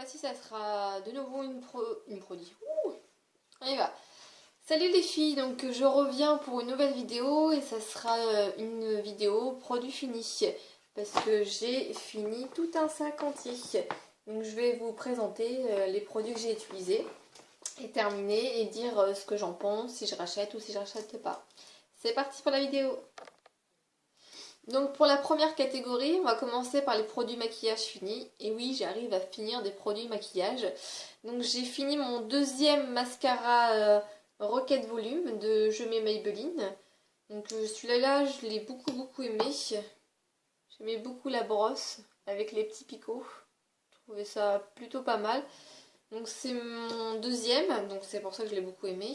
fois-ci, ça sera de nouveau une produit. Ouh, on y va. Salut les filles, donc je reviens pour une nouvelle vidéo et ça sera une vidéo produit fini. Parce que j'ai fini tout un sac entier. Donc je vais vous présenter les produits que j'ai utilisés et terminer et dire ce que j'en pense, si je rachète ou si je rachète pas. C'est parti pour la vidéo. Donc pour la première catégorie, on va commencer par les produits maquillage finis. Et oui, j'arrive à finir des produits maquillage. Donc j'ai fini mon deuxième mascara Rocket Volume de Je mets Maybelline. Donc celui-là, je l'ai beaucoup aimé. J'aimais beaucoup la brosse avec les petits picots. Je trouvais ça plutôt pas mal. Donc c'est mon deuxième, donc c'est pour ça que je l'ai beaucoup aimé.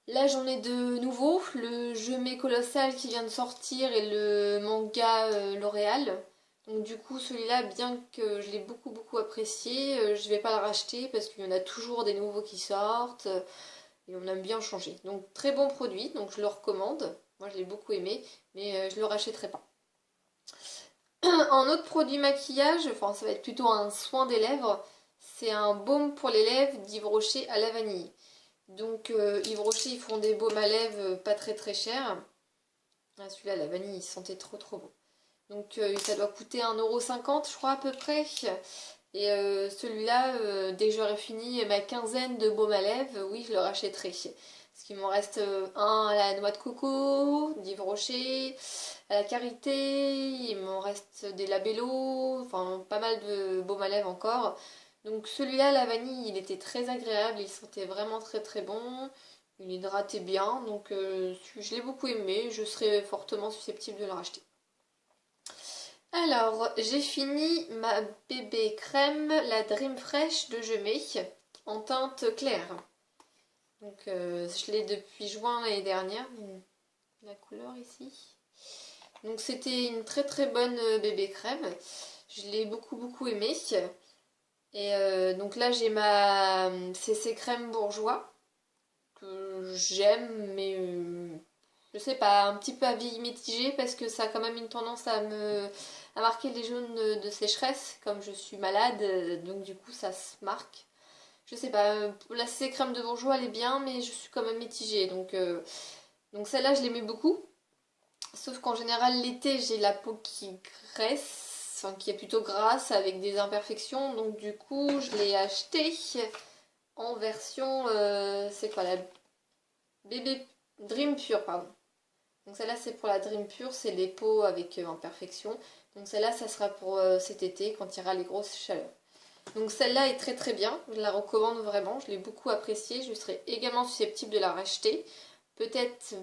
Là j'en ai de nouveaux, le Je mets Colossal qui vient de sortir et le manga L'Oréal. Donc du coup celui-là, bien que je l'ai beaucoup apprécié, je vais pas le racheter parce qu'il y en a toujours des nouveaux qui sortent et on aime bien changer. Donc très bon produit, donc je le recommande. Moi je l'ai beaucoup aimé, mais je le rachèterai pas. En autre produit maquillage, enfin ça va être plutôt un soin des lèvres, c'est un baume pour les lèvres d'Yves Rocher à la vanille. Donc Yves Rocher, ils font des baumes à lèvres pas très chers. Ah, celui-là, la vanille, il sentait trop bon. Donc ça doit coûter 1,50 € je crois à peu près. Et celui-là, dès que j'aurai fini ma quinzaine de baumes à lèvres, oui, je le rachèterai. Parce qu'il m'en reste un à la noix de coco, d'Yves Rocher, à la karité, il m'en reste des labello, enfin pas mal de baumes à lèvres encore. Donc celui-là, la vanille, il était très agréable, il sentait vraiment très bon, il hydratait bien, donc je l'ai beaucoup aimé, je serais fortement susceptible de le racheter. Alors, j'ai fini ma bébé crème, la Dream Fresh de Je mets, en teinte claire. Donc je l'ai depuis juin l'année dernière, la couleur ici. Donc c'était une très bonne bébé crème, je l'ai beaucoup aimé. Et donc là j'ai ma CC crème bourgeois que j'aime, mais je sais pas, un petit peu avis mitigé parce que ça a quand même une tendance à marquer les zones de sécheresse comme je suis malade, donc du coup ça se marque. Je sais pas, la CC crème de bourgeois elle est bien, mais je suis quand même mitigée, donc celle-là je l'aimais beaucoup. Sauf qu'en général l'été j'ai la peau qui graisse, enfin qui est plutôt grasse avec des imperfections, donc du coup je l'ai acheté en version, c'est quoi, la bébé Dream Pure, pardon. Donc celle-là c'est pour la Dream Pure, c'est les peaux avec imperfection. Donc celle-là ça sera pour cet été quand il y aura les grosses chaleurs. Donc celle-là est très bien, je la recommande vraiment, je l'ai beaucoup appréciée, je serais également susceptible de la racheter. Peut-être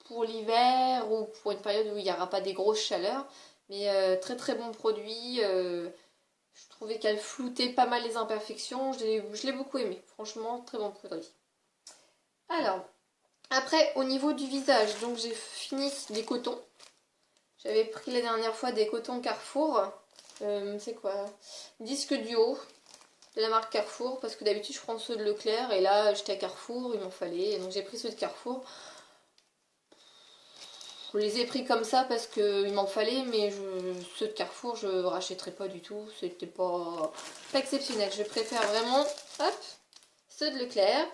pour l'hiver ou pour une période où il n'y aura pas des grosses chaleurs, mais très bon produit. Je trouvais qu'elle floutait pas mal les imperfections, je l'ai beaucoup aimé, franchement très bon produit. Alors, après au niveau du visage, donc j'ai fini les cotons. J'avais pris la dernière fois des cotons Carrefour, c'est quoi, disque duo de la marque Carrefour, parce que d'habitude je prends ceux de Leclerc et là j'étais à Carrefour, il m'en fallait, donc j'ai pris ceux de Carrefour. Je les ai pris comme ça parce qu'il m'en fallait, mais ceux de Carrefour je rachèterai pas du tout, c'était pas exceptionnel. Je préfère vraiment, hop, ceux de Leclerc.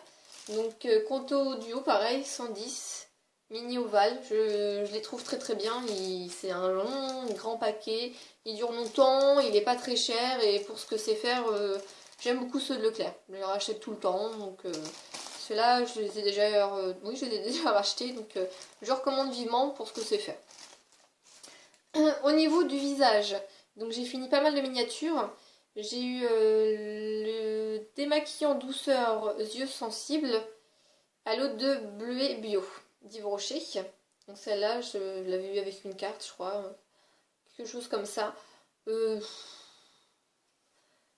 Donc Conto Duo pareil, 110, mini ovale, je les trouve très bien, c'est un long, grand paquet, il dure longtemps, il est pas très cher et pour ce que c'est faire, j'aime beaucoup ceux de Leclerc, je les rachète tout le temps, donc ceux-là je les ai déjà, oui je les ai déjà rachetés, donc je recommande vivement pour ce que c'est faire. Au niveau du visage, donc j'ai fini pas mal de miniatures. J'ai eu le démaquillant douceur yeux sensibles à l'eau de bleuet bio d'Yves Rocher. Donc celle-là, je l'avais eu avec une carte, je crois. Quelque chose comme ça.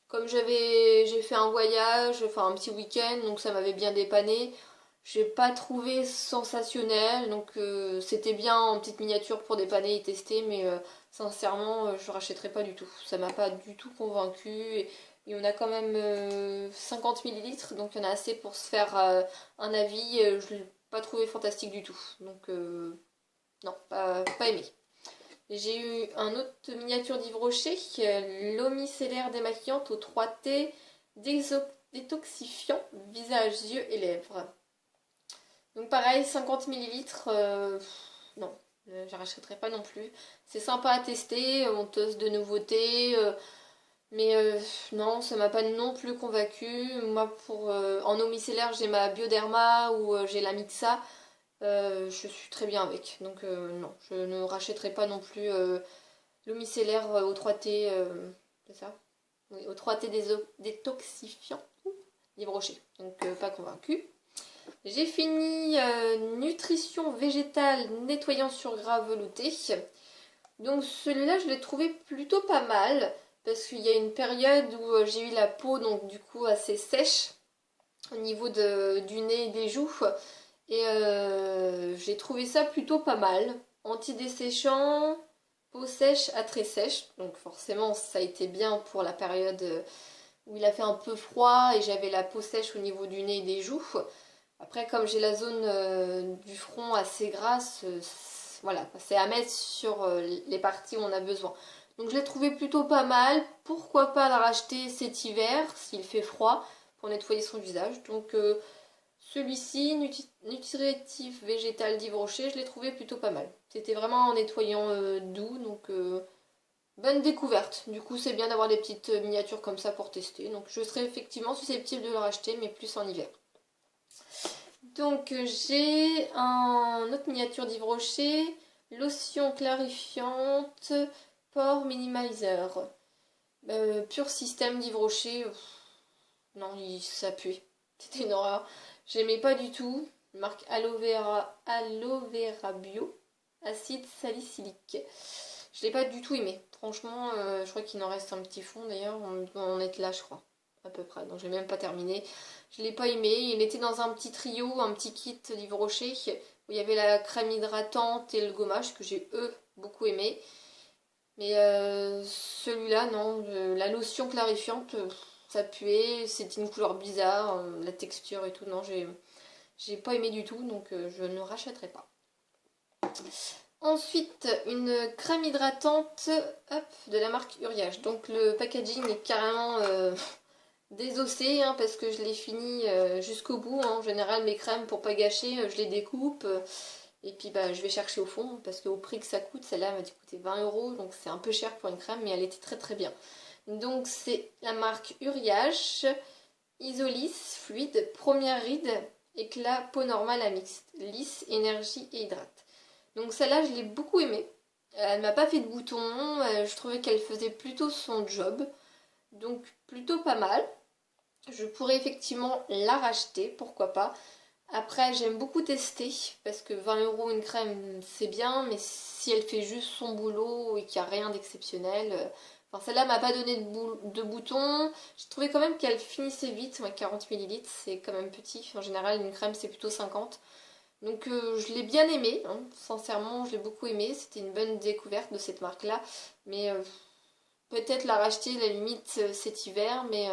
Comme j'ai fait un voyage, enfin un petit week-end, donc ça m'avait bien dépanné. J'ai pas trouvé sensationnel, donc c'était bien en petite miniature pour dépanner et tester, mais sincèrement, je rachèterai pas du tout. Ça m'a pas du tout convaincu. Et on a quand même 50 ml, donc il y en a assez pour se faire un avis. Je l'ai pas trouvé fantastique du tout. Donc non, pas aimé. J'ai eu un autre miniature d'Yves Rocher, l'eau micellaire démaquillante au 3T détoxifiant visage, yeux et lèvres. Donc pareil, 50 millilitres, non, je rachèterai pas non plus. C'est sympa à tester, on teste de nouveautés, mais non, ça m'a pas non plus convaincue. Moi, en eau micellaire, j'ai ma Bioderma ou j'ai la Mixa. Je suis très bien avec. Donc non, je ne rachèterai pas non plus l'eau micellaire au 3T, c'est ça? Oui, au 3T détoxifiant, Yves Rocher. Donc pas convaincu. J'ai fini nutrition végétale nettoyant sur gras velouté. Donc celui-là, je l'ai trouvé plutôt pas mal parce qu'il y a une période où j'ai eu la peau donc du coup assez sèche au niveau du nez et des joues. Et j'ai trouvé ça plutôt pas mal. Anti-desséchant, peau sèche à très sèche. Donc forcément, ça a été bien pour la période où il a fait un peu froid et j'avais la peau sèche au niveau du nez et des joues. Après, comme j'ai la zone du front assez grasse, voilà, c'est à mettre sur les parties où on a besoin. Donc je l'ai trouvé plutôt pas mal. Pourquoi pas la racheter cet hiver, s'il fait froid, pour nettoyer son visage. Donc celui-ci, nutritif végétal d'Yves Rocher, je l'ai trouvé plutôt pas mal. C'était vraiment en nettoyant doux, donc bonne découverte. Du coup, c'est bien d'avoir des petites miniatures comme ça pour tester. Donc je serais effectivement susceptible de le racheter, mais plus en hiver. Donc j'ai un autre miniature d'Yves Rocher, lotion clarifiante, pore minimizer. Pur système d'Yves Rocher, non, ça puait. C'était une horreur. J'aimais pas du tout. Marque Aloe Vera Bio, acide salicylique. Je l'ai pas du tout aimé. Franchement, je crois qu'il en reste un petit fond d'ailleurs. On doit en être là, je crois. À peu près. Donc, j'ai même pas terminé. Je l'ai pas aimé. Il était dans un petit trio, un petit kit d'Yves Rocher où il y avait la crème hydratante et le gommage que j'ai beaucoup aimé. Mais celui-là, non. La lotion clarifiante, ça puait. C'était une couleur bizarre. La texture et tout, non, j'ai pas aimé du tout. Donc, je ne rachèterai pas. Ensuite, une crème hydratante hop, de la marque Uriage. Donc le packaging est carrément désossé hein, parce que je l'ai fini jusqu'au bout. Hein. En général, mes crèmes, pour pas gâcher, je les découpe. Et puis bah, je vais chercher au fond parce qu'au prix que ça coûte, celle-là m'a coûté 20 euros. Donc c'est un peu cher pour une crème, mais elle était très très bien. Donc c'est la marque Uriage Isolis Fluide, première ride, éclat, peau normale à mixte, lisse, énergie et hydrate. Donc celle-là, je l'ai beaucoup aimée. Elle m'a pas fait de boutons, je trouvais qu'elle faisait plutôt son job. Donc plutôt pas mal. Je pourrais effectivement la racheter, pourquoi pas. Après, j'aime beaucoup tester, parce que 20 euros une crème, c'est bien, mais si elle fait juste son boulot et qu'il n'y a rien d'exceptionnel... Enfin, celle-là m'a pas donné de boutons. J'ai trouvé quand même qu'elle finissait vite. 40 ml, c'est quand même petit. En général, une crème, c'est plutôt 50. Donc je l'ai bien aimé, hein. Sincèrement je l'ai beaucoup aimé, c'était une bonne découverte de cette marque là, mais peut-être la racheter à la limite cet hiver, mais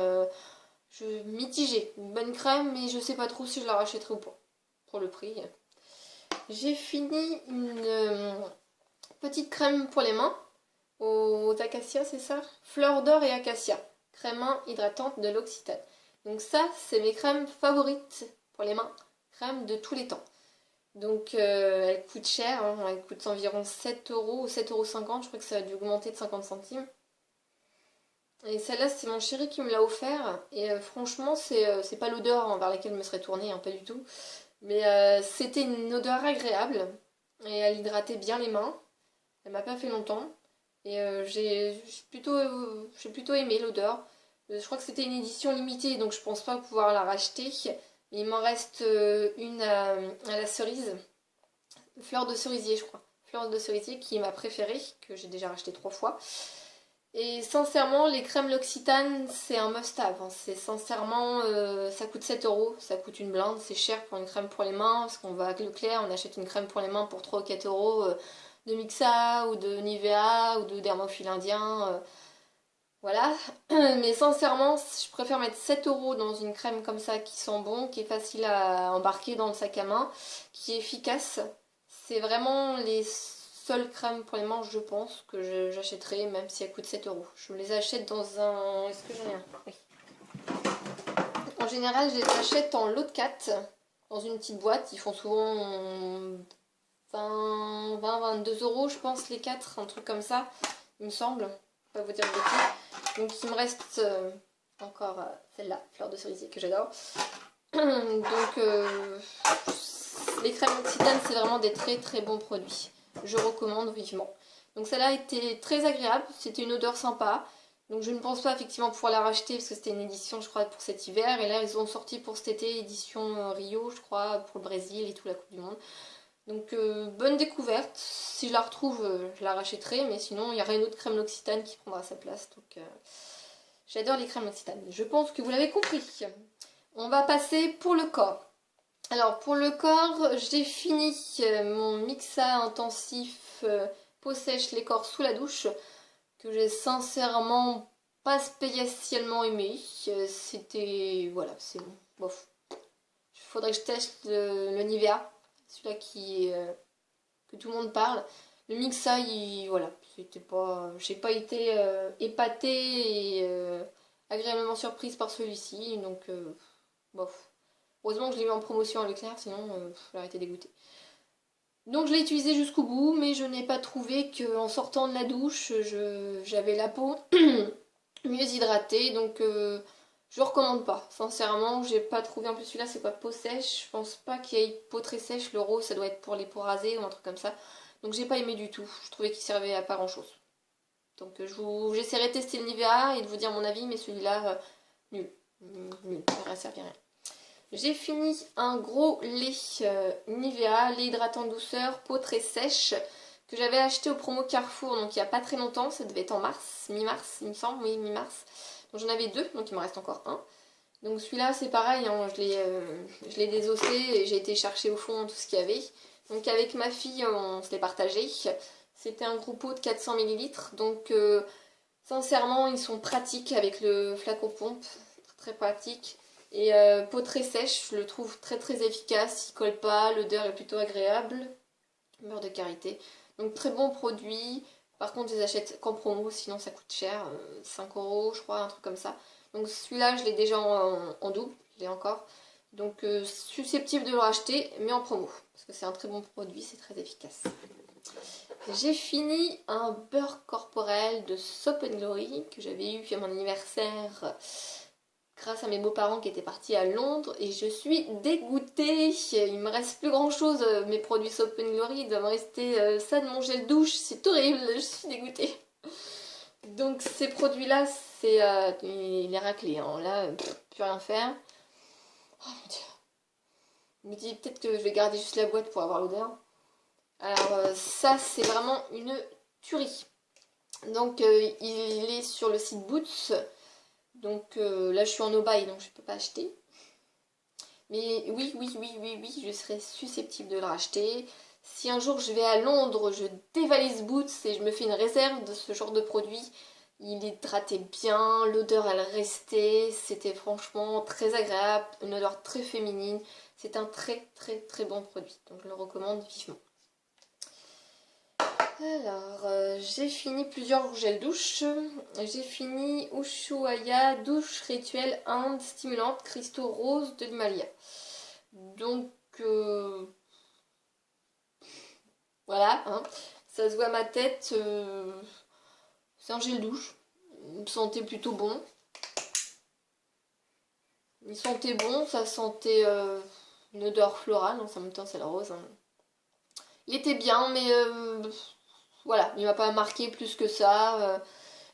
je mitigée, une bonne crème mais je sais pas trop si je la rachèterai ou pas, pour le prix. J'ai fini une petite crème pour les mains, aux acacias c'est ça? Fleur d'or et acacia, crème main hydratante de l'Occitane. Donc ça c'est mes crèmes favorites pour les mains, crème de tous les temps. Donc elle coûte cher, hein. Elle coûte environ 7 euros ou 7,50 €, je crois que ça a dû augmenter de 50 centimes. Et celle-là c'est mon chéri qui me l'a offert et franchement c'est pas l'odeur vers laquelle je me serais tournée, hein, pas du tout. Mais c'était une odeur agréable et elle hydratait bien les mains. Elle m'a pas fait longtemps et j'ai plutôt aimé l'odeur. Je crois que c'était une édition limitée donc je pense pas pouvoir la racheter. Mais il m'en reste une à la cerise, fleur de cerisier je crois. Fleur de cerisier qui est ma préférée, que j'ai déjà racheté 3 fois. Et sincèrement, les crèmes L'Occitane, c'est un must-have. Hein. C'est sincèrement, ça coûte 7 euros, ça coûte une blinde, c'est cher pour une crème pour les mains, parce qu'on va à Leclerc, on achète une crème pour les mains pour 3 ou 4 euros de Mixa, ou de Nivea, ou de Dermophile indien. Voilà, mais sincèrement, je préfère mettre 7 euros dans une crème comme ça qui sent bon, qui est facile à embarquer dans le sac à main, qui est efficace. C'est vraiment seule crème pour les manches, je pense, que j'achèterai, même si elle coûte 7 euros. Je me les achète dans un... Est-ce que j'en ai un? Oui. En général, je les achète en lot de 4, dans une petite boîte. Ils font souvent 22 euros, je pense, les 4, un truc comme ça, il me semble. Je vais pas vous dire de bêtises. Donc il me reste encore celle-là, fleur de cerisier, que j'adore. Donc les crèmes L'Occitane, c'est vraiment des très très bons produits. Je recommande vivement. Donc celle-là était très agréable, c'était une odeur sympa. Donc je ne pense pas effectivement pouvoir la racheter parce que c'était une édition, je crois, pour cet hiver. Et là, ils ont sorti pour cet été, édition Rio, je crois, pour le Brésil et tout, la Coupe du Monde. Donc bonne découverte. Si je la retrouve, je la rachèterai. Mais sinon, il n'y aura une autre crème L'Occitane qui prendra sa place. Donc j'adore les crèmes L'Occitane. Je pense que vous l'avez compris. On va passer pour le corps. Alors pour le corps, j'ai fini mon Mixa intensif peau sèche les corps sous la douche, que j'ai sincèrement pas spécialement aimé. C'était... voilà, c'est bon. Bof. Il faudrait que je teste le Nivea, celui-là que tout le monde parle. Le Mixa, voilà, c'était pas... J'ai pas été épatée et agréablement surprise par celui-ci, donc bof. Heureusement que je l'ai mis en promotion à Leclerc, sinon j'aurais été dégoûtée. Donc je l'ai utilisé jusqu'au bout, mais je n'ai pas trouvé qu'en sortant de la douche, j'avais la peau mieux hydratée, donc je recommande pas. Sincèrement, j'ai pas trouvé. En plus celui-là, c'est pas peau sèche. Je pense pas qu'il y ait peau très sèche. Le rose, ça doit être pour les peaux rasées ou un truc comme ça. Donc j'ai pas aimé du tout. Je trouvais qu'il servait à pas grand chose. Donc j'essaierai de tester le Nivea et de vous dire mon avis, mais celui-là, nul. Nul, ça ne servir à rien. J'ai fini un gros lait Nivea, lait hydratant douceur, peau très sèche, que j'avais acheté au promo Carrefour, donc il n'y a pas très longtemps, ça devait être en mars, mi-mars il me semble, oui mi-mars. Donc j'en avais 2, donc il me reste encore un. Donc celui-là c'est pareil, hein, je l'ai désossé et j'ai été chercher au fond tout ce qu'il y avait. Donc avec ma fille on se l'est partagé. C'était un gros pot de 400 ml, donc sincèrement ils sont pratiques avec le flacon pompe, très pratique. Et peau très sèche, je le trouve très très efficace, il colle pas, l'odeur est plutôt agréable, beurre de karité. Donc très bon produit, par contre je les achète qu'en promo, sinon ça coûte cher, 5 euros je crois, un truc comme ça. Donc celui-là je l'ai déjà en double, je l'ai encore. Donc susceptible de le racheter, mais en promo, parce que c'est un très bon produit, c'est très efficace. J'ai fini un beurre corporel de Soap & Glory que j'avais eu à mon anniversaire grâce à mes beaux-parents qui étaient partis à Londres et je suis dégoûtée. Il me reste plus grand chose, mes produits Soap & Glory, il doit me rester ça de mon gel douche, c'est horrible, je suis dégoûtée. Donc ces produits-là, c'est les raclés, hein. Là, plus rien faire. Oh mon dieu. Je me dis peut-être que je vais garder juste la boîte pour avoir l'odeur. Alors ça, c'est vraiment une tuerie. Donc il est sur le site Boots. Donc là je suis en no-buy donc je ne peux pas acheter. Mais oui, je serais susceptible de le racheter. Si un jour je vais à Londres, je dévalise Boots et je me fais une réserve de ce genre de produit. Il hydratait bien, l'odeur elle restait, c'était franchement très agréable, une odeur très féminine. C'est un très très très bon produit, donc je le recommande vivement. Alors, j'ai fini plusieurs gels douche. J'ai fini Ushuaïa douche rituelle Inde stimulante cristaux roses de l'Himalaya. Donc, voilà, hein. Ça se voit à ma tête. C'est un gel douche. Il me sentait plutôt bon. Il sentait bon, ça sentait une odeur florale. En même temps, c'est la rose. Hein. Il était bien, mais voilà, il m'a pas marqué plus que ça.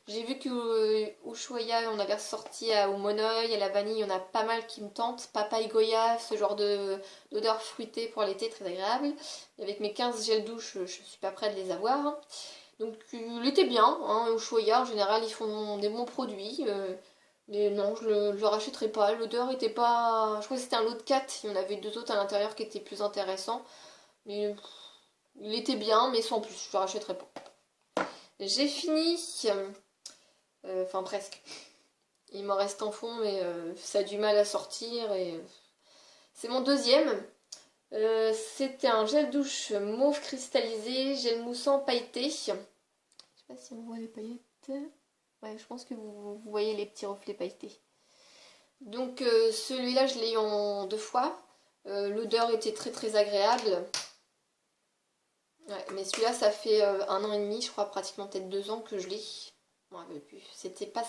J'ai vu que Ushuaïa, on avait ressorti au monoeil, à la vanille, il y en a pas mal qui me tentent. Papaye Goya, ce genre d'odeur fruitée pour l'été, très agréable. Et avec mes 15 gels douche, je suis pas prête de les avoir. Donc il était bien, hein, Ushuaïa, en général, ils font des bons produits. Mais non, je le rachèterai pas. L'odeur était pas... Je crois que c'était un lot de 4, il y en avait 2 autres à l'intérieur qui étaient plus intéressants. Mais il était bien, mais sans plus, je le rachèterai pas. J'ai fini, enfin presque. Il m'en reste en fond, mais ça a du mal à sortir. Et c'est mon deuxième. c'était un gel douche mauve cristallisé, gel moussant pailleté. Je sais pas si on voit les paillettes. Ouais, je pense que vous voyez les petits reflets pailletés. Donc celui-là, je l'ai eu en 2 fois. L'odeur était très très agréable. Ouais, mais celui-là, ça fait 1 an et demi, je crois, pratiquement peut-être 2 ans que je l'ai. Bon, c'était pas...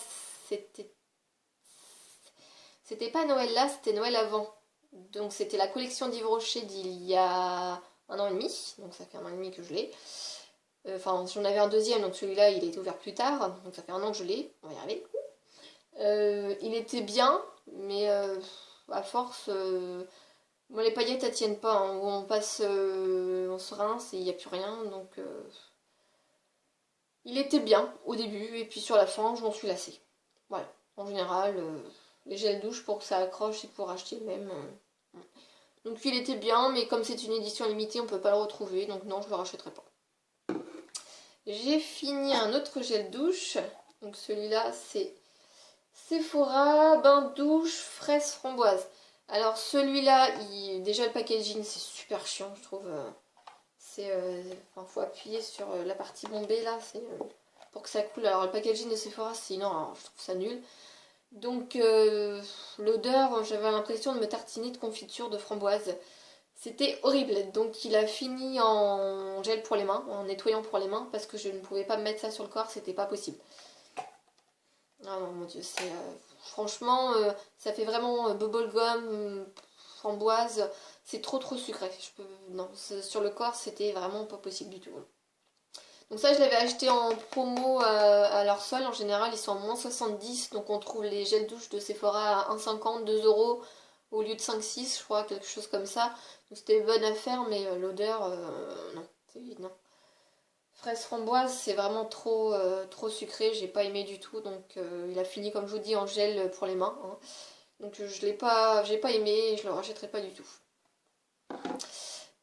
C'était pas Noël là, c'était Noël avant. Donc c'était la collection d'Yves Rocher d'il y a 1 an et demi. Donc ça fait 1 an et demi que je l'ai. Enfin, j'en avais un deuxième, donc celui-là, il a été ouvert plus tard. Donc ça fait 1 an que je l'ai. On va y arriver. Il était bien, mais à force... Moi, les paillettes, elles tiennent pas. Hein. Où on passe, on se rince et il n'y a plus rien. Donc, il était bien au début. Et puis sur la fin, je m'en suis lassée. Voilà. En général, les gels douche, pour que ça accroche, c'est pour acheter le même. Donc, il était bien. Mais comme c'est une édition limitée, on peut pas le retrouver. Donc, non, je le rachèterai pas. J'ai fini un autre gel douche. Donc, celui-là, c'est Sephora Bain Douche Fraise Framboise. Alors celui-là, déjà le packaging c'est super chiant je trouve. Faut appuyer sur la partie bombée là, pour que ça coule. Alors le packaging de Sephora c'est non, je trouve ça nul. Donc l'odeur, j'avais l'impression de me tartiner de confiture de framboise. C'était horrible. Donc il a fini en gel pour les mains, en nettoyant pour les mains, parce que je ne pouvais pas me mettre ça sur le corps, c'était pas possible. Ah non mon dieu, franchement, ça fait vraiment bubblegum, framboise, c'est trop sucré. Non, sur le corps, c'était vraiment pas possible du tout. Donc ça, je l'avais acheté en promo à leur solde. En général, ils sont en moins 70, donc on trouve les gels douche de Sephora à 1,50, 2 euros au lieu de 5,6, je crois, quelque chose comme ça. Donc c'était une bonne affaire, mais l'odeur, non, non. Fraise framboise, c'est vraiment trop sucré, j'ai pas aimé du tout, donc il a fini comme je vous dis en gel pour les mains. Hein. Donc j'ai pas aimé et je le rachèterai pas du tout.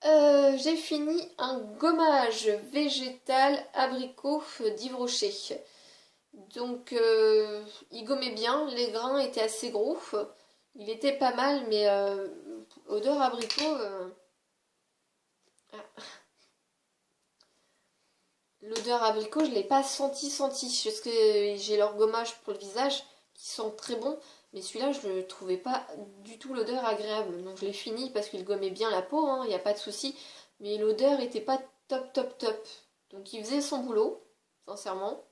J'ai fini un gommage végétal abricot d'Yves Rocher. Donc il gommait bien, les grains étaient assez gros, il était pas mal, mais odeur abricot... L'odeur abricot, je ne l'ai pas senti. Parce que j'ai leur gommage pour le visage qui sent très bon. Mais celui-là, je ne trouvais pas du tout l'odeur agréable. Donc je l'ai fini parce qu'il gommait bien la peau, il n'y a pas de souci. Mais l'odeur était pas top. Donc il faisait son boulot, sincèrement.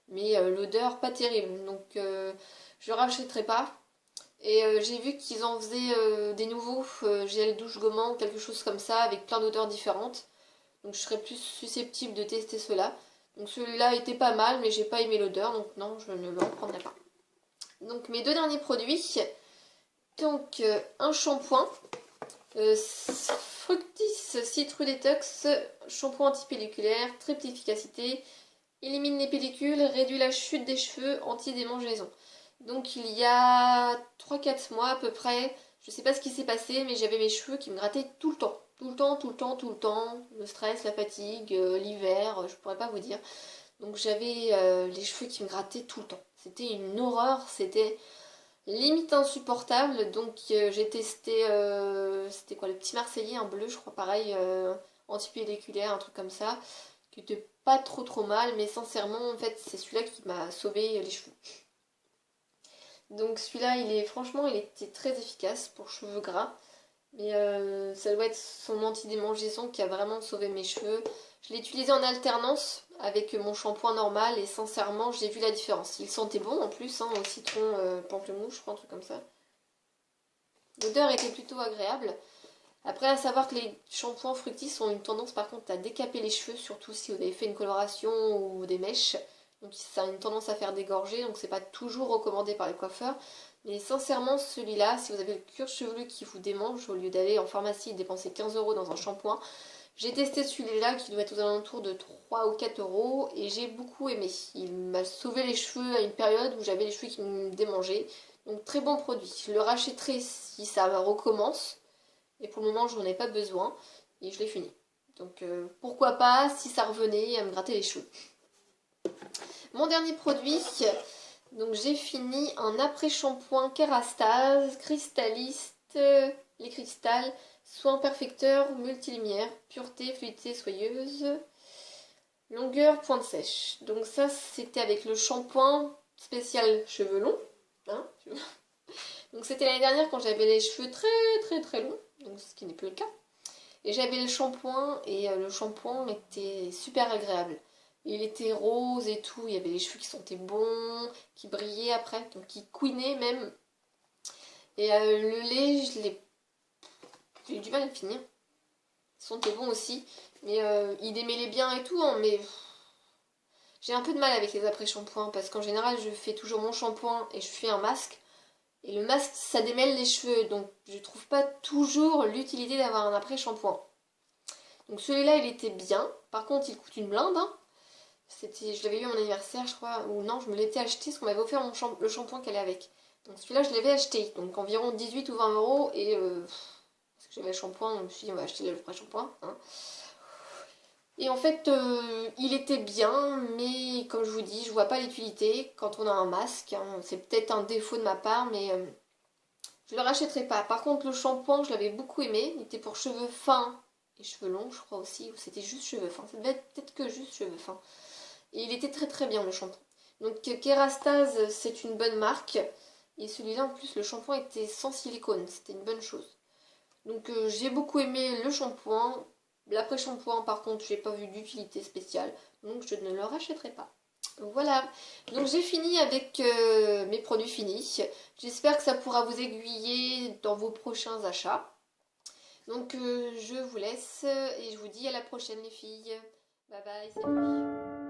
Mais l'odeur pas terrible. Donc je ne rachèterai pas. Et j'ai vu qu'ils en faisaient des nouveaux gel douche gommant, quelque chose comme ça, avec plein d'odeurs différentes. Donc je serais plus susceptible de tester cela. Donc celui-là était pas mal, mais j'ai pas aimé l'odeur, donc non, je ne l'en prendrai pas. Donc mes 2 derniers produits. Donc un shampoing. Fructis Citru Detox, shampoing anti-pelliculaire, triple efficacité, élimine les pellicules, réduit la chute des cheveux, anti-démangeaison. Donc il y a 3-4 mois à peu près, je sais pas ce qui s'est passé, mais j'avais mes cheveux qui me grattaient tout le temps. Tout le temps. Le stress, la fatigue, l'hiver, je pourrais pas vous dire. Donc j'avais les cheveux qui me grattaient tout le temps. C'était une horreur, c'était limite insupportable. Donc j'ai testé, c'était quoi, le petit Marseillais, un bleu, je crois, pareil, anti-pelliculaire, un truc comme ça, qui était pas trop mal, mais sincèrement, en fait, c'est celui-là qui m'a sauvé les cheveux. Donc celui-là, franchement, il était très efficace pour cheveux gras. Mais ça doit être son anti-démangeaison qui a vraiment sauvé mes cheveux. Je l'ai utilisé en alternance avec mon shampoing normal et sincèrement, j'ai vu la différence. Il sentait bon en plus, au citron pamplemousse, je crois, un truc comme ça. L'odeur était plutôt agréable. Après, à savoir que les shampoings fructis ont une tendance par contre à décaper les cheveux, surtout si vous avez fait une coloration ou des mèches. Donc ça a une tendance à faire dégorger, donc c'est pas toujours recommandé par les coiffeurs. Mais sincèrement, celui-là, si vous avez le cuir chevelu qui vous démange, au lieu d'aller en pharmacie et dépenser 15 € dans un shampoing, j'ai testé celui-là qui doit être aux alentours de 3 ou 4 € et j'ai beaucoup aimé. Il m'a sauvé les cheveux à une période où j'avais les cheveux qui me démangeaient. Donc très bon produit. Je le rachèterai si ça recommence. Et pour le moment, je n'en ai pas besoin. Et je l'ai fini. Donc pourquoi pas si ça revenait à me gratter les cheveux. Mon dernier produit, donc j'ai fini un après-shampoing Kérastase, Cristalliste, les cristals, Soin perfecteur, multilumière, pureté, fluidité, soyeuse, longueur, pointe sèche. Donc ça, c'était avec le shampoing spécial cheveux longs. Hein, donc c'était l'année dernière quand j'avais les cheveux très longs, donc ce qui n'est plus le cas. Et j'avais le shampoing et le shampoing était super agréable. Il était rose et tout, il y avait les cheveux qui sentaient bon, qui brillaient après, donc qui couinaient même. Et le lait, j'ai eu du mal à le finir. Il sentait bon aussi, mais il démêlait bien et tout, hein, mais j'ai un peu de mal avec les après-shampoings parce qu'en général, je fais toujours mon shampoing et je fais un masque. Et le masque, ça démêle les cheveux, donc je trouve pas toujours l'utilité d'avoir un après-shampoing. Donc celui-là, il était bien. Par contre, il coûte une blinde, hein. Je l'avais eu à mon anniversaire, je crois, ou non, je me l'étais acheté parce qu'on m'avait offert le shampoing qu'elle est avec. Donc celui-là, je l'avais acheté, donc environ 18 ou 20 euros. Et parce que j'avais le shampoing, je me suis dit, on va acheter le vrai shampoing. Hein. Et en fait, il était bien, mais comme je vous dis, je vois pas l'utilité quand on a un masque. Hein. C'est peut-être un défaut de ma part, mais je le rachèterai pas. Par contre, le shampoing, je l'avais beaucoup aimé. Il était pour cheveux fins et cheveux longs, je crois aussi, ou c'était juste cheveux fins. Ça devait être peut-être que juste cheveux fins. Et il était très bien le shampoing. Donc Kerastase, c'est une bonne marque. Et celui-là, en plus, le shampoing était sans silicone. C'était une bonne chose. Donc j'ai beaucoup aimé le shampoing. L'après-shampoing, par contre, j'ai pas vu d'utilité spéciale. Donc je ne le rachèterai pas. Voilà, donc j'ai fini avec mes produits finis. J'espère que ça pourra vous aiguiller dans vos prochains achats. Donc je vous laisse et je vous dis à la prochaine les filles. Bye bye, salut.